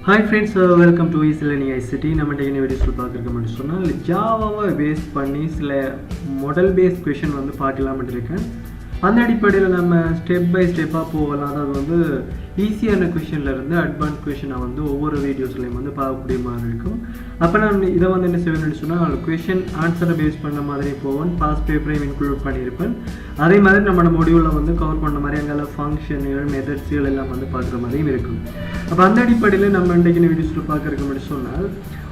Hi friends, welcome to ICT. நம்ம இன்னைக்கு வீடியோஸ்ல பார்க்கறோம்னு சொன்னா ஜாவாவை பேஸ் பண்ணி சில மாடல் பேஸ் क्वेश्चन வந்து பார்க்கலாம்னு இருக்கேன். அந்த அடிப்படையில் நம்ம ஸ்டெப் பை ஸ்டெப்பாக போகலாம். அதாவது வந்து ஈஸியான கொஷின்ல இருந்து அட்வான்ஸ் கொஷினை வந்து ஒவ்வொரு வீடியோஸ்லையும் வந்து பார்க்கக்கூடிய மாதிரி இருக்கும். அப்போ நான் இதை வந்து என்ன செய்வேன்னு சொன்னால் கொஷின் ஆன்சரை பேஸ் பண்ண மாதிரி போவேன். பாஸ் பேப்பரையும் இன்க்ளூட் பண்ணியிருப்பேன். அதே மாதிரி நம்மளோட மொடியூலில் வந்து கவர் பண்ண மாதிரி அங்கே ஃபங்க்ஷன்கள் மெத்தட்ஸுகள் எல்லாம் வந்து பார்க்குற மாதிரியும் இருக்கும். அப்போ அந்த அடிப்படையில் நம்ம இன்றைக்கு வீடியோஸில் பார்க்குறதுக்கு முன்னாடி சொன்னால்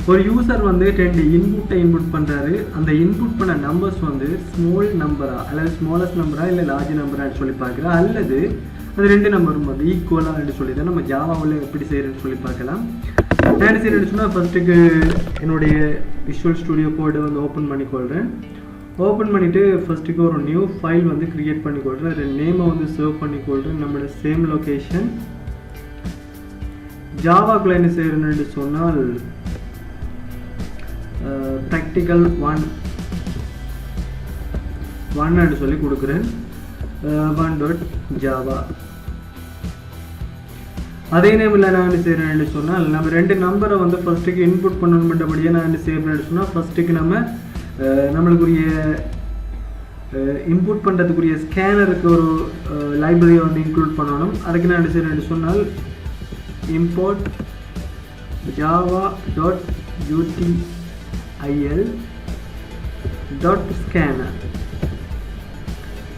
ஒரு யூசர் வந்து 2 இன்புட்டை இன்புட் பண்ணுறாரு. அந்த இன்புட் பண்ண நம்பர்ஸ் வந்து ஸ்மால் நம்பரா அல்லது ஸ்மாலஸ்ட் நம்பரா இல்லை லார்ஜ் நம்பரான்னு சொல்லி பார்க்குறா, அல்லது அது 2 நம்பரும் வந்து ஈக்குவலாக சொல்லி தான் நம்ம ஜாவாவில் எப்படி செய்கிறேன்னு சொல்லி பார்க்கலாம். நான் என்ன செய்யறேன்னு சொன்னால் ஃபஸ்ட்டுக்கு என்னுடைய விஷுவல் ஸ்டுடியோ கோடை வந்து ஓப்பன் பண்ணிக்கொள்கிறேன். ஓப்பன் பண்ணிவிட்டு ஃபஸ்ட்டுக்கு ஒரு நியூ ஃபைல் வந்து க்ரியேட் பண்ணிக்கொள்கிறேன். அதில் நேமை வந்து சேவ் பண்ணிக்கொள்கிறேன். நம்மளோட சேம் லொக்கேஷன் ஜாவாக்குள்ள என்ன செய்யறேன்னு சொன்னால் ப்ராக்டிக்கல் 1 சொல்லி கொடுக்குறேன். 1.java அதே நேமில் நான் என்ன செய்கிறேன்னு சொன்னால் நம்ம 2 நம்பரை வந்து ஃபஸ்ட்டுக்கு இன்புட் பண்ணணுன்றபடியே நான் என்ன செய்கிறேன்னு சொன்னால் ஃபஸ்ட்டுக்கு நம்மளுக்குரிய இன்புட் பண்ணுறதுக்குரிய ஸ்கேனருக்கு ஒரு லைப்ரரியை வந்து இன்க்ளூட் பண்ணணும். அதுக்கு நான் என்ன செய்கிறேன்னு சொன்னால் import java.util.scanner.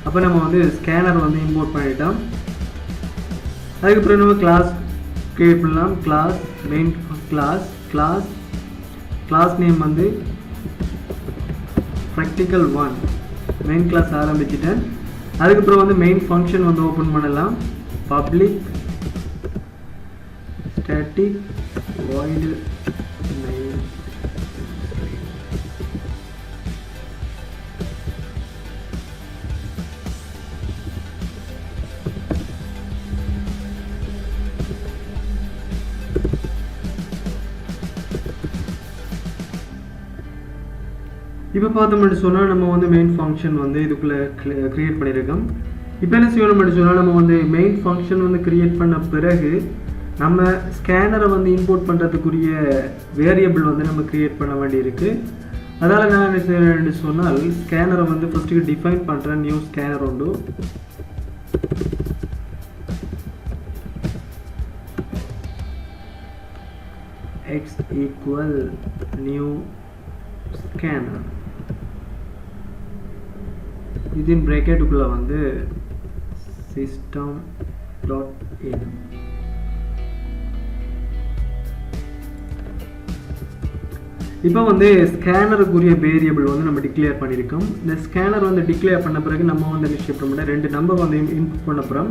அப்போ நம்ம வந்து ஸ்கேனர் வந்து இம்போர்ட் பண்ணிட்டோம். அதுக்கப்புறம் நம்ம கிளாஸ் கிரியேட் பண்ணலாம். கிளாஸ் மெயின் கிளாஸ் நேம் வந்து practical 1 மெயின் கிளாஸ் ஆரம்பிச்சிட்டேன். அதுக்கப்புறம் வந்து மெயின் ஃபங்க்ஷன் வந்து ஓப்பன் பண்ணலாம். Public static void main. இப்போ பார்த்தோம்னு சொன்னால் நம்ம வந்து மெயின் ஃபங்க்ஷன் வந்து இதுக்குள்ளே க்ரியேட் பண்ணியிருக்கோம். இப்போ என்ன செய்யணும்னு சொன்னால் நம்ம வந்து மெயின் ஃபங்க்ஷன் வந்து க்ரியேட் பண்ண பிறகு நம்ம ஸ்கேனரை வந்து இம்போர்ட் பண்ணுறதுக்குரிய வேரியபிள் வந்து நம்ம க்ரியேட் பண்ண வேண்டியிருக்கு. அதால் நான் என்ன செய்யறேன்னு சொன்னால் ஸ்கேனரை வந்து ஃபஸ்ட்டுக்கு டிஃபைன் பண்ணுறேன். நியூ ஸ்கேனர் உண்டு. x equal new scanner within ப்ராக்கெட்டுக்குள்ளே வந்து system.in. இப்போ வந்து ஸ்கேனருக்குரிய வேரியபிள் வந்து நம்ம டிக்ளேர் பண்ணியிருக்கோம். இந்த ஸ்கேனர் வந்து டிக்ளேர் பண்ண பிறகு நம்ம வந்து ஷிஃப்ட் பண்ண 2 நம்பர் வந்து இன்புட் பண்ண போகிறோம்.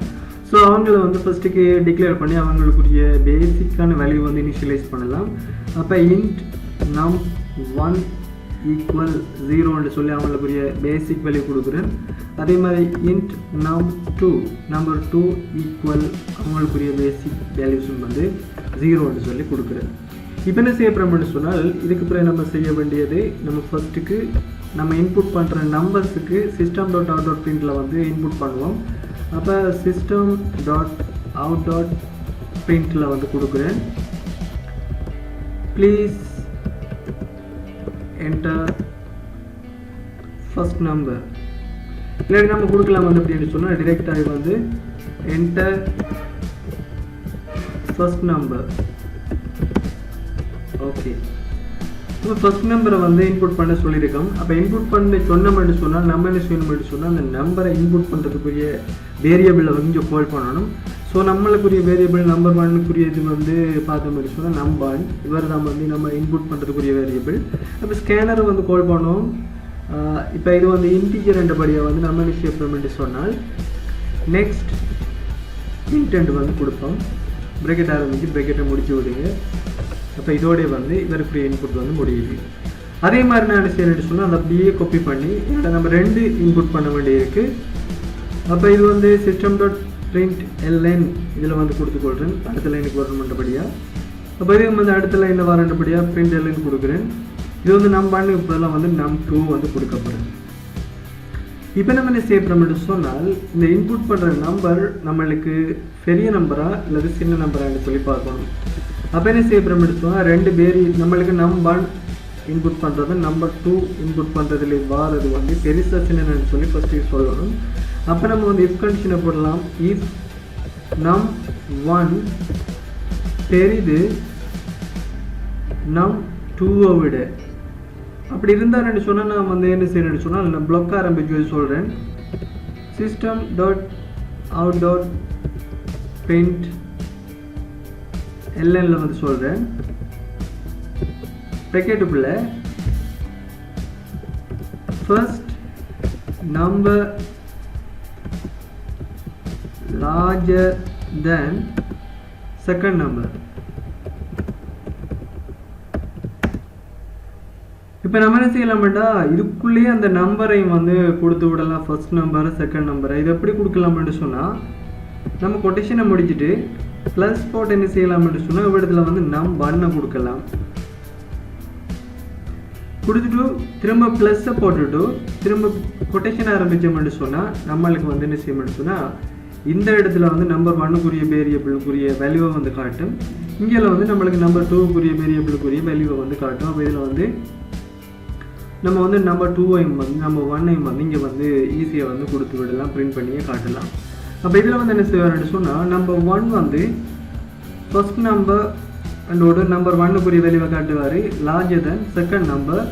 ஸோ அவங்கள வந்து ஃபஸ்ட்டுக்கு டிக்ளேர் பண்ணி அவங்களுக்குரிய பேசிக்கான வேல்யூ வந்து இனிஷியலைஸ் பண்ணலாம். அப்போ int num1 ஈக்குவல் 0ன்னு சொல்லி அவங்களுக்குரிய பேசிக் வேல்யூ கொடுக்குறேன். அதே மாதிரி int num2 நம்பர் 2 ஈக்குவல் அவங்களுக்குரிய பேசிக் வேல்யூஸும் வந்து 0ன்னு சொல்லி கொடுக்குறேன். இப்போ என்ன செய்ய போகிறோம்னு சொன்னால் இதுக்கு பிறகு நம்ம செய்ய வேண்டியது நம்ம ஃபஸ்ட்டுக்கு நம்ம இன்புட் பண்ணுற நம்பர்ஸுக்கு system.out.printல வந்து இன்புட் பண்ணுவோம். அப்போ system.out.printல வந்து கொடுக்குறேன். Please enter first number. இல்லாட்டி நம்ம கொடுக்கலாம் வந்து அப்படின்னு சொன்னால் டிரெக்டாக வந்து என்டர் ஃபர்ஸ்ட் நம்பர். ஓகே, இப்போ ஃபர்ஸ்ட் நம்பரை வந்து இன்புட் பண்ண சொல்லியிருக்கோம். அப்போ இன்புட் பண்ண சொன்னோம்னு சொன்னால் நம்ம என்ன செய்யணும்னு சொன்னால் அந்த நம்பரை இன்புட் பண்ணுறதுக்குரிய வேரியபிளை வந்து இங்கே கால் பண்ணணும். ஸோ நம்மளுக்குரிய வேரியபிள் நம்பர் 1க்குரிய இது வந்து பார்த்தோம்னு சொன்னால் நம்பர் 1 இவர் தான் வந்து நம்ம இன்புட் பண்ணுறதுக்குரிய வேரியபிள். அப்போ ஸ்கேனரை வந்து கால் பண்ணுவோம். இப்போ இது வந்து இன்டிஜர் என்றபடியாக வந்து நம்ம என்ன செய்யணும்னு சொன்னால் நெக்ஸ்ட் இன்டென்ட் வந்து கொடுப்போம். ப்ராக்கெட் ஆரம்பிச்சு ப்ராக்கெட்டை முடிச்சு விடுங்க. அப்போ இதோடைய வந்து இவருக்குரிய இன்புட் வந்து முடியுது. அதே மாதிரி நான் என்ன செய்யணும்னு சொன்னால் அதை அப்படியே காப்பி பண்ணி நம்ம 2 இன்புட் பண்ண வேண்டியிருக்கு. அப்போ இது வந்து system.println இதில் வந்து கொடுத்துக்கொள்கிறேன். அடுத்த லைனுக்கு வரணுன்றபடியாக. அப்போ இது வந்து அடுத்த லைனில் வரணுன்றபடியாக println கொடுக்குறேன். இது வந்து நம்1 இப்போலாம் வந்து num2 வந்து கொடுக்கப்படுறேன். இப்போ நம்ம என்ன செய்யப்படுறோம்னு சொன்னால் இந்த இன்புட் பண்ணுற நம்பர் நம்மளுக்கு பெரிய நம்பரா அல்லது சின்ன நம்பரான்னு சொல்லி பார்க்கணும். அப்போ என்ன செய்ய போகிறோம்னு சொன்னால் ரெண்டு வேரி நம்மளுக்கு நம்பர் இன்புட் பண்ணுறது நம்பர் 2 இன்புட் பண்ணுறதுல வாரது வந்து பெருசாக சின்னன்னு சொல்லி ஃபஸ்ட்டு சொல்லணும். அப்போ நம்ம வந்து இஃப் கண்டிஷனை போடலாம். இஃப் num1 பெரிது num2 விட. அப்படி இருந்தால் சொன்னால் நான் வந்து என்ன செய்யணும்னு சொன்னால் நான் பிளாக் ஆரம்பிச்சு சொல்கிறேன். system.out.print lnல வந்து சொல்கிறேன். ப்ராக்கெட்டுக்குள்ள first number larger than second number. இப்போ நம்ம என்ன செய்யலாம்டா இதுக்குள்ளேயே அந்த நம்பரையும் வந்து கொடுத்து விடலாம். ஃபர்ஸ்ட் நம்பர் செகண்ட் நம்பரை இது எப்படி கொடுக்கலாம்னு சொன்னால் நம்ம கொட்டேஷனை முடிச்சுட்டு ப்ளஸ் போட்டு என்ன செய்யலாம்னு சொன்னால் இடத்துல வந்து num1 கொடுக்கலாம். கொடுத்துட்டு திரும்ப ப்ளஸ்ஸை போட்டுட்டு திரும்ப கொட்டேஷன் ஆரம்பித்தோம்னு சொன்னால் நம்மளுக்கு வந்து என்ன செய்யணும்னு சொன்னால் இந்த இடத்துல வந்து நம்பர் 1க்குரிய வேரியபிளுக்குரிய வேல்யூவை வந்து காட்டும். இங்கே வந்து நம்மளுக்கு நம்பர் 2க்குரிய வேரியபிளுக்குரிய வேல்யூவை வந்து காட்டும். அப்போ இதில் வந்து நம்ம வந்து நம்பர் 2ஐயும் வந்து நம்பர் 1ஐயும் வந்து இங்கே வந்து ஈஸியாக வந்து கொடுத்து விடலாம், பிரிண்ட் பண்ணியே காட்டலாம். அப்போ இதில் வந்து என்ன செய்வார்னு சொன்னால் நம்பர் 1 வந்து ஃபர்ஸ்ட் நம்பர் அண்டோட நம்பர் 1க்குரிய வேல்யூவை காட்டுவார், லார்ஜர் தென் செகண்ட் நம்பர்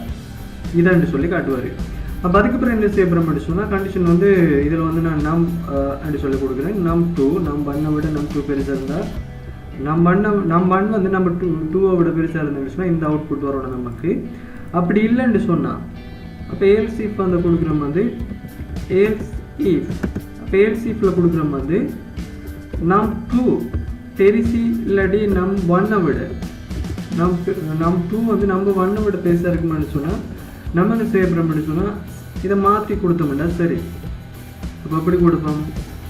இதான்னு சொல்லி காட்டுவார். அப்போ அதுக்கப்புறம் என்ன செய்ய போகிறோம்னு சொன்னால் கண்டிஷன் வந்து இதில் வந்து நான் அப்படி சொல்லி கொடுக்குறேன். num2 num1 விட num2 பெருசாக இருந்தால் num1 வந்து நம்பர் 2 விட பெருசாக இருந்துன்னு சொன்னால் இந்த அவுட்புட் வரணும் நமக்கு. அப்படி இல்லைன்னு சொன்னால் அப்போ else if வந்து கொடுக்குறோம் வந்து else if அப்போ else ifல கொடுக்குறோம் வந்து num2 பெருசி இல்லாட்டி num1 விட num2 வந்து நம்பர் 1 விட பெருசாக இருக்குமான்னு சொன்னால் நம்ம என்ன செய்ய போகிறோம்னு சொன்னால் இதை மாற்றி கொடுத்தோம்னா சரி. அப்போ எப்படி கொடுப்போம்?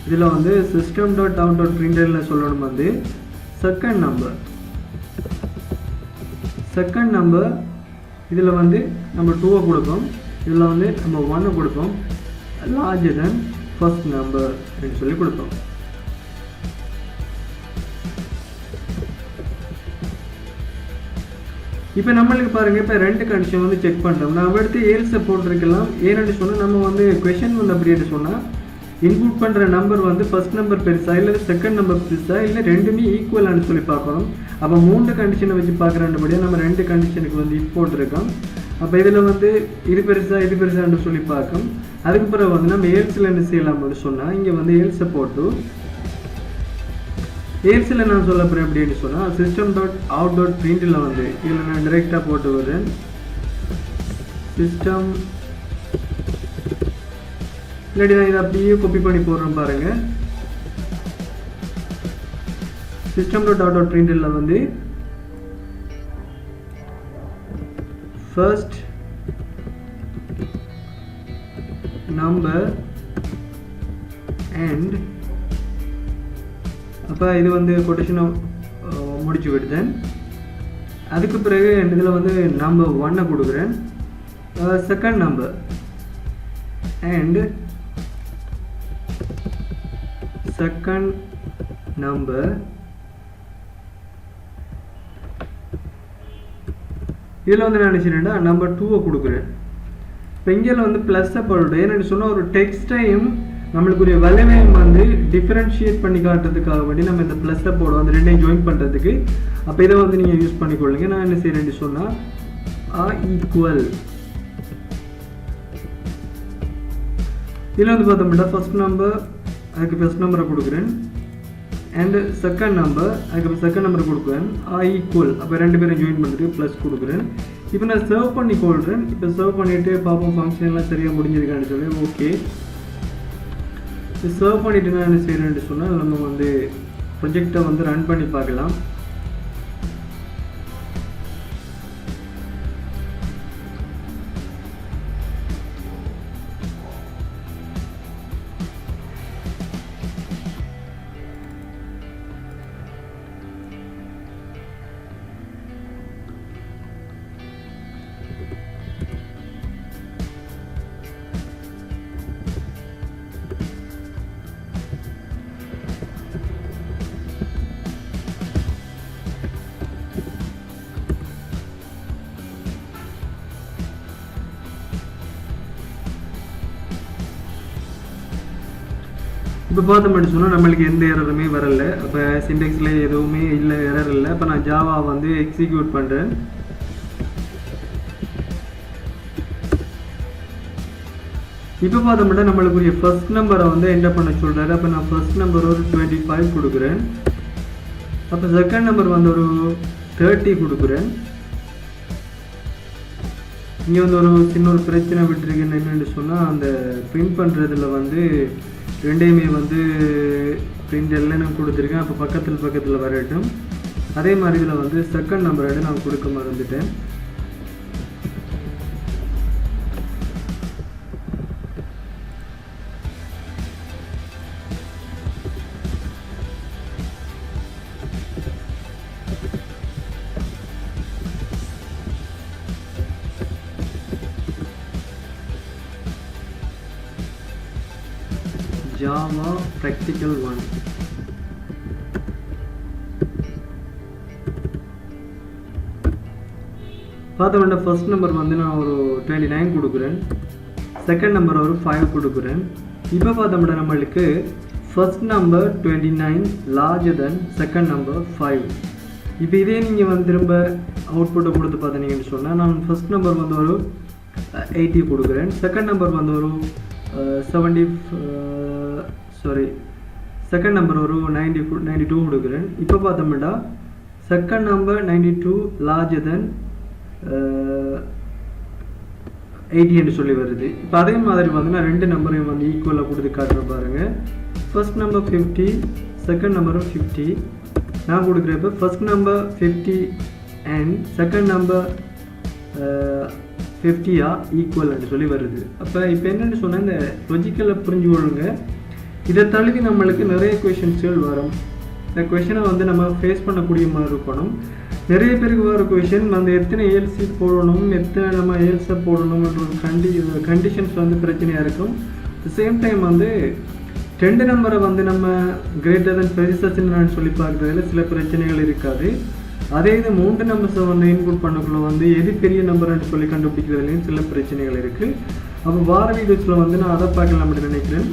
இதில் வந்து system.out.printlnல சொல்லணும் வந்து செகண்ட் நம்பர் இதில் வந்து நம்ம 2 கொடுப்போம், இதில் வந்து நம்ம 1 கொடுப்போம், larger than first number அப்படின்னு சொல்லி கொடுப்போம். இப்போ நம்மளுக்கு பாருங்கள் இப்போ ரெண்டு கண்டிஷன் வந்து செக் பண்ணுறோம். நம்ம எடுத்து ஏல்ஸை போட்டிருக்கலாம். ஏன்னு சொன்னால் நம்ம வந்து கொஷின் வந்து அப்படின்னு சொன்னால் இன்புட் பண்ணுற நம்பர் வந்து ஃபர்ஸ்ட் நம்பர் பெருசா இல்லை செகண்ட் நம்பர் பெருசா இல்லை ரெண்டுமே ஈக்குவலானு சொல்லி பார்க்கணும். அப்போ 3 கண்டிஷனை வச்சு பார்க்குறபடியாக நம்ம 2 கண்டிஷனுக்கு வந்து இஃப் போட்டிருக்கோம். அப்போ இதில் வந்து இது பெருசான்னு சொல்லி பார்க்கும். அதுக்கு பிறகு வந்து நம்ம ஏல்ஸில் என்ன செய்யலாம்னு சொன்னால் இங்கே வந்து ஏல்ஸை போட்டு ஏல்ஸில் நான் சொல்ல போகிறேன் அப்படின்னு சொன்னால் system.out.printல வந்து இதில் நான் டைரெக்டாக போட்டு வரேன். சிஸ்டம் இல்லாட்டி நான் இதை அப்படியே காப்பி பண்ணி போடுறேன் பாருங்கள். system.out.printlல வந்து ஃபர்ஸ்ட் நம்பர் அண்ட் அப்போ இது வந்து கொட்டேஷனை முடிச்சு விடுதேன். அதுக்கு பிறகு இதில் வந்து நம்பர் 1 கொடுக்குறேன், second number and second number இதில் வந்து நான் நினச்சிட்டேன்டா நம்பர் 2 கொடுக்குறேன். இப்போ இங்கே வந்து ப்ளஸ்ஸை போட்டு என்னென்னு சொன்னால் ஒரு டெக்ஸ்டையும் நம்மளுக்குரிய வலிமையும் வந்து டிஃபரன்ஷியேட் பண்ணி காட்டுறதுக்காக வேண்டி நம்ம இந்த ப்ளஸ்ஸை போடுவோம், அந்த ரெண்டையும் ஜாயின் பண்ணுறதுக்கு. அப்போ இதை வந்து நீங்கள் யூஸ் பண்ணிக்கொள்ளுங்க. நான் என்ன செய்கிறேன்னு சொன்னால் ஈக்குவல் இதில் வந்து பார்த்தோம்னா ஃபர்ஸ்ட் நம்பர் அதுக்கு ஃபர்ஸ்ட் நம்பரை கொடுக்குறேன் அண்டு செகண்ட் நம்பர் அதுக்கு செகண்ட் நம்பர் கொடுக்குறேன் ஈக்குவல். அப்போ 2 பேரும் ஜாயின் பண்ணுறதுக்கு ப்ளஸ் கொடுக்குறேன். இப்போ நான் சர்வ் பண்ணி கொள்கிறேன். இப்போ சர்வ் பண்ணிவிட்டு பார்ப்போம் ஃபங்க்ஷன் எல்லாம் சரியாக முடிஞ்சிருக்கான்னு சொல்லி ஓகே சர்வ் பண்ணிவிட்டு நான் என்ன செய்கிறேன்னு சொன்னால் நம்ம வந்து ப்ரொஜெக்டை வந்து ரன் பண்ணி பார்க்கலாம். இப்போ பார்த்தோம்னு சொன்னால் நம்மளுக்கு எந்த எரருமே வரல. அப்போ சிண்டெக்ஸில் எதுவுமே இல்லை, எரர் இல்லை. இப்போ நான் ஜாவா வந்து எக்ஸிக்யூட் பண்ணுறேன். இப்போ பார்த்தோம்னா நம்மளுக்குரிய ஃபர்ஸ்ட் நம்பரை வந்து என்டர் பண்ண சொல்கிறாரு. அப்போ நான் ஃபர்ஸ்ட் நம்பர் ஒரு 25 கொடுக்குறேன். அப்போ செகண்ட் நம்பர் வந்து ஒரு 30 கொடுக்குறேன். இங்கே வந்து ஒரு சின்ன ஒரு பிரச்சனை விட்டுருக்குன்னு என்னென்னு சொன்னால், அந்த பிரிண்ட் பண்ணுறதுல வந்து ரெண்டையுமே வந்து பிரிண்ட் எல்லாம் கொடுத்துருக்கேன். அப்போ பக்கத்தில் வரட்டும். அதே மாதிரி இதில் வந்து செகண்ட் நம்பரோட நான் கொடுக்க மறந்துட்டேன். Java practical 1. பார்த்தோம்னா ஃபர்ஸ்ட் நம்பர் வந்து நான் ஒரு 29 கொடுக்குறேன். செகண்ட் நம்பர் ஒரு 5 கொடுக்குறேன். இப்போ பார்த்தோம்னா நம்மளுக்கு first number 29 larger then second number 5. இப்போ இதே நீங்கள் வந்து திரும்ப அவுட்புட்டை கொடுத்து பார்த்தீங்கன்னு சொன்னால், நான் ஃபர்ஸ்ட் நம்பர் வந்து ஒரு 80 கொடுக்குறேன். செகண்ட் நம்பர் வந்து ஒரு செகண்ட் நம்பர் ஒரு 92 கொடுக்குறேன். இப்போ பார்த்தோம்னா செகண்ட் நம்பர் 92 லார்ஜர் தென் 80 என்று சொல்லி வருது. இப்போ அதே மாதிரி வந்து நான் ரெண்டு நம்பரையும் வந்து ஈக்குவலாக கொடுத்து காட்டுறேன் பாருங்கள். ஃபர்ஸ்ட் நம்பர் 50, செகண்ட் நம்பரும் 50 நான் கொடுக்குறப்ப first number 50 and second number 50 equal என்று சொல்லி வருது. அப்போ இப்போ என்னென்னு சொன்னால், இந்த லாஜிக்கலை புரிஞ்சு கொள்ளுங்க. இதை தழுவி நம்மளுக்கு நிறைய கொஷின்ஸ்கள் வரும். இந்த கொஷினை வந்து நம்ம ஃபேஸ் பண்ணக்கூடிய மாதிரி இருக்கணும். நிறைய பேருக்கு வர கொஷின் வந்து எத்தனை ஏஎல்சி போடணும், எத்தனை நம்ம ஏஎல்ஸை போடணும்ன்ற ஒரு கண்டிஷன்ஸ் வந்து பிரச்சனையாக இருக்கும். அட் சேம் டைம் வந்து ரெண்டு நம்பரை வந்து நம்ம கிரேட்டர் தென் பெருசாச்சுன்னு சொல்லி பார்க்குறதுல சில பிரச்சனைகள் இருக்காது. அதே இது 3 நம்பர்ஸை வந்து இன்புட் பண்ணக்குள்ள வந்து எது பெரிய நம்பர்னு சொல்லி கண்டுபிடிக்கிறதுலையும் சில பிரச்சனைகள் இருக்குது. அப்போ வார வீடியோஸில் வந்து நான் அதை பார்க்கலாம் அப்படின்னு நினைக்கிறேன்.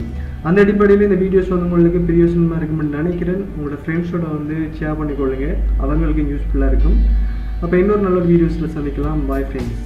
அந்த அடிப்படையில் இந்த வீடியோஸ் வந்து உங்களுக்கு பிரியோசனமாக இருக்கும்னு நினைக்கிறேன். உங்களோட ஃப்ரெண்ட்ஸோட வந்து ஷேர் பண்ணிக்கொள்ளுங்க, அவங்களுக்கு யூஸ்ஃபுல்லாக இருக்கும். அப்போ இன்னொரு நல்ல வீடியோஸில் சந்திக்கலாம். Bye friends.